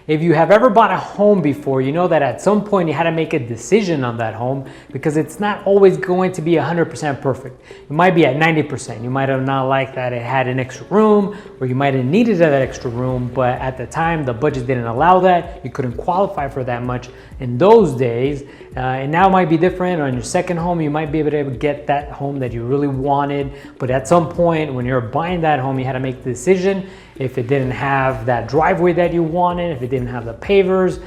If you have ever bought a home before, you know that at some point you had to make a decision on that home because it's not always going to be 100% perfect. It might be at 90%. You might have not liked that it had an extra room, or you might have needed that extra room, but at the time the budget didn't allow that. You couldn't qualify for that much in those days. And now it might be different. On your second home, you might be able to get that home that you really wanted. But at some point when you're buying that home, you had to make the decision if it didn't have that driveway that you wanted, if it didn't have the pavers,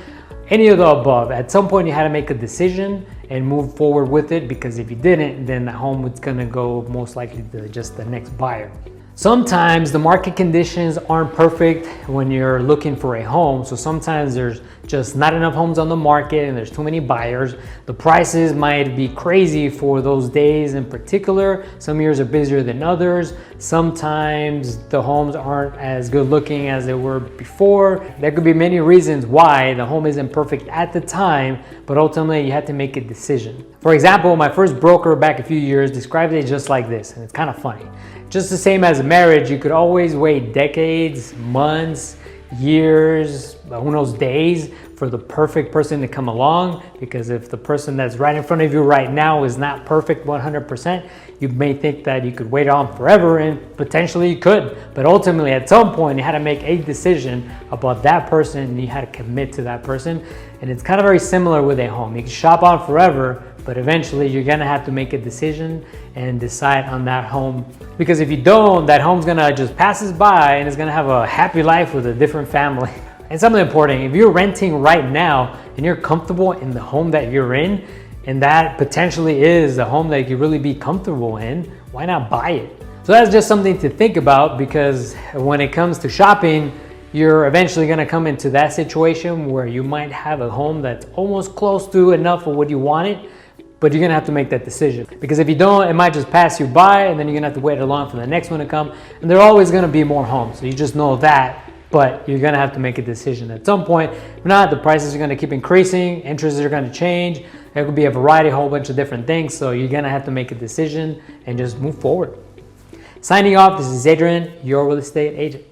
any of the above. At some point you had to make a decision and move forward with it, because if you didn't, then the home was gonna go most likely to just the next buyer. Sometimes the market conditions aren't perfect when you're looking for a home. So sometimes there's just not enough homes on the market and there's too many buyers. The prices might be crazy for those days in particular. Some years are busier than others. Sometimes the homes aren't as good looking as they were before. There could be many reasons why the home isn't perfect at the time, but ultimately you have to make a decision. For example, my first broker back a few years described it just like this, and it's kind of funny. Just the same as a marriage, you could always wait decades, months, years, who knows, days for the perfect person to come along, because if the person that's right in front of you right now is not perfect 100%, you may think that you could wait on forever, and potentially you could, but ultimately at some point you had to make a decision about that person and you had to commit to that person. And it's kind of very similar with a home. You can shop on forever, but eventually you're gonna have to make a decision and decide on that home, because if you don't, that home's gonna just passes by and it's gonna have a happy life with a different family. And something important, if you're renting right now and you're comfortable in the home that you're in, and that potentially is the home that you could really be comfortable in, why not buy it? So that's just something to think about, because when it comes to shopping, you're eventually gonna come into that situation where you might have a home that's almost close to enough of what you wanted, but you're gonna have to make that decision. Because if you don't, it might just pass you by, and then you're gonna have to wait along for the next one to come. And there are always gonna be more homes, so you just know that, but you're gonna have to make a decision at some point. If not, the prices are gonna keep increasing, interests are gonna change, there could be a variety, a whole bunch of different things, so you're gonna have to make a decision and just move forward. Signing off, this is Adrian, your real estate agent.